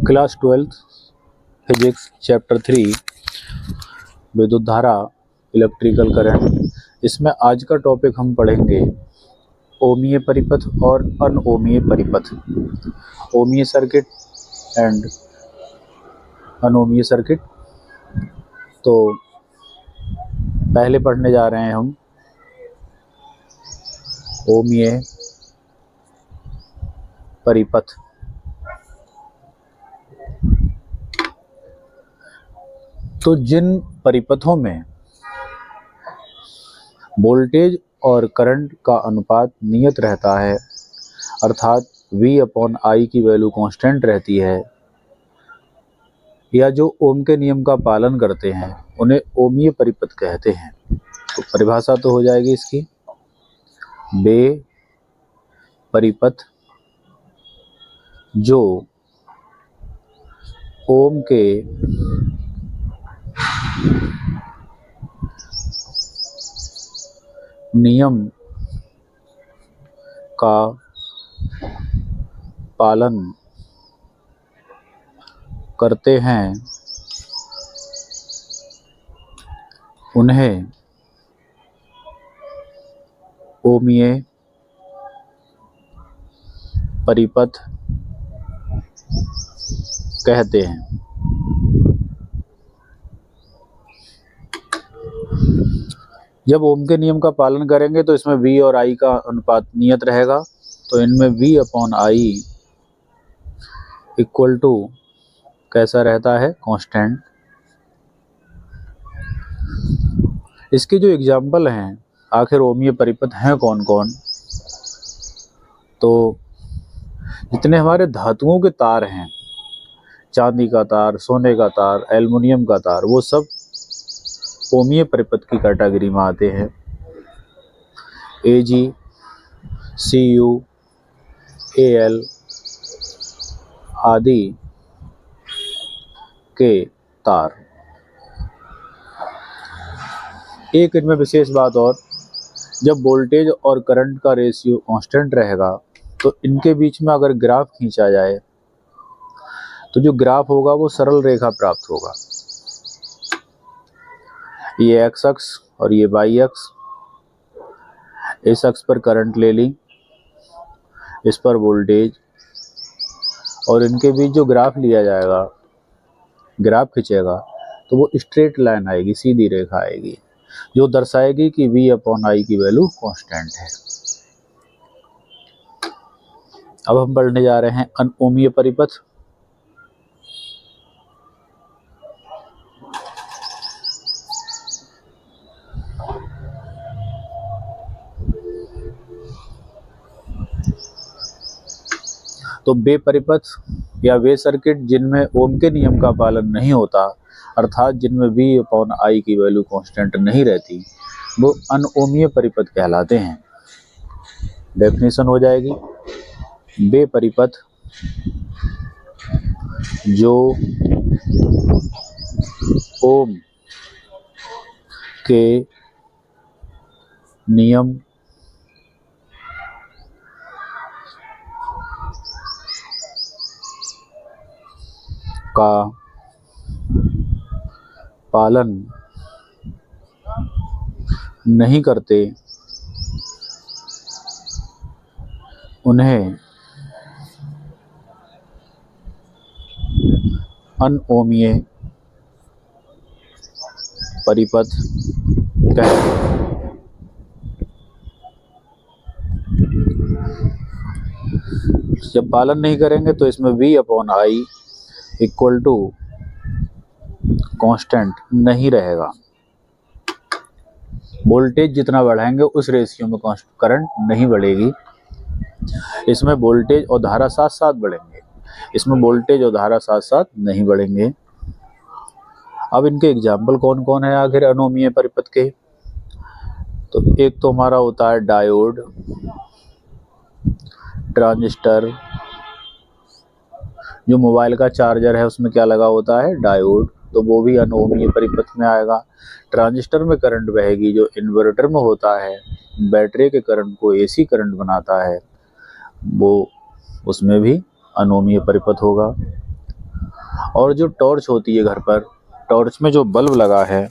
Class 12 physics chapter 3 विद्युत धारा electrical current. इसमें आज का टॉपिक हम पढ़ेंगे ओमीय परिपथ और अनओमीय परिपथ, ओमीय सर्किट एंड अनओमीय सर्किट। तो पहले पढ़ने जा रहे हैं हम ओमीय परिपथ। तो जिन परिपथों में वोल्टेज और करंट का अनुपात नियत रहता है, अर्थात V/I की वैल्यू कांस्टेंट रहती है, या जो ओम के नियम का पालन करते हैं, उन्हें ओमीय परिपथ कहते हैं। तो परिभाषा तो हो जाएगी इसकी, वे परिपथ जो ओम के नियम का पालन करते हैं, उन्हें ओमीय परिपथ कहते हैं। जब ओम के नियम का पालन करेंगे तो इसमें V और I का अनुपात नियत रहेगा, तो इनमें V/I इक्वल टू कैसा रहता है, कांस्टेंट। इसके जो एग्जाम्पल हैं, आखिर ओमीय परिपथ हैं कौन कौन, तो जितने हमारे धातुओं के तार हैं, चांदी का तार, सोने का तार, एल्युमिनियम का तार, वो सब ओमीय परिपथ की कैटेगरी में आते हैं। Ag, Cu, Al आदि के तार। एक इनमें विशेष बात और, जब वोल्टेज और करंट का रेशियो कांस्टेंट रहेगा तो इनके बीच में अगर ग्राफ खींचा जाए तो जो ग्राफ होगा वो सरल रेखा प्राप्त होगा। ये एक्स अक्ष और ये वाई अक्ष, इस अक्ष पर करंट ले ली, इस पर वोल्टेज, और इनके बीच जो ग्राफ लिया जाएगा, ग्राफ खींचेगा, तो वो स्ट्रेट लाइन आएगी, सीधी रेखा आएगी, जो दर्शाएगी कि V/I की वैल्यू कांस्टेंट है। अब हम पढ़ने जा रहे हैं अनओमीय परिपथ। तो वे परिपथ या वे सर्किट जिनमें ओम के नियम का पालन नहीं होता, अर्थात जिनमें V/I की वैल्यू कांस्टेंट नहीं रहती, वो अनओमीय परिपथ कहलाते हैं। डेफिनेशन हो जाएगी, वे परिपथ जो ओम के नियम का पालन नहीं करते, उन्हें अनओमीय परिपथ कहते हैं। जब पालन नहीं करेंगे तो इसमें V/I इक्वल टू कांस्टेंट नहीं रहेगा। वोल्टेज जितना बढ़ाएंगे उस रेशियो में करंट नहीं बढ़ेगी। इसमें वोल्टेज और धारा साथ साथ बढ़ेंगे, इसमें वोल्टेज और धारा साथ साथ नहीं बढ़ेंगे। अब इनके एग्जाम्पल कौन कौन है आखिर अनओमीय परिपथ के, तो एक तो हमारा होता है डायोड, ट्रांजिस्टर, जो मोबाइल का चार्जर है उसमें क्या लगा होता है, डायोड। तो वो भी अनोमीय परिपथ में आएगा। ट्रांजिस्टर में करंट बहेगी जो इन्वर्टर में होता है, बैटरी के करंट को एसी करंट बनाता है, वो उसमें भी अनोमीय परिपथ होगा। और जो टॉर्च होती है घर पर, टॉर्च में जो बल्ब लगा है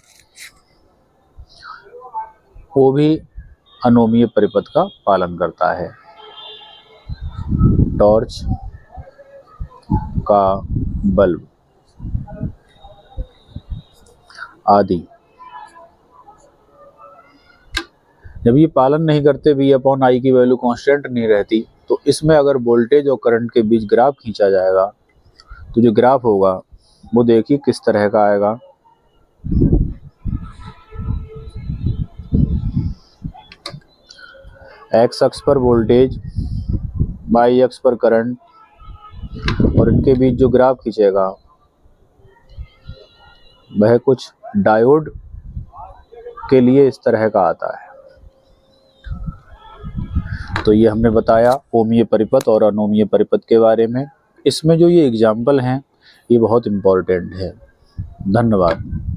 वो भी अनोमीय परिपथ का पालन करता है। टॉर्च का बल्ब आदि जब ये पालन नहीं करते, V/I की वैल्यू कांस्टेंट नहीं रहती, तो इसमें अगर वोल्टेज और करंट के बीच ग्राफ खींचा जाएगा तो जो ग्राफ होगा वो देखिए किस तरह का आएगा। एक्स अक्ष पर वोल्टेज, वाई अक्ष पर करंट, और इनके बीच जो ग्राफ खींचेगा वह कुछ डायोड के लिए इस तरह का आता है। तो ये हमने बताया ओमीय परिपथ और अनोमीय परिपथ के बारे में। इसमें जो ये एग्जाम्पल हैं ये बहुत इम्पोर्टेंट है। धन्यवाद।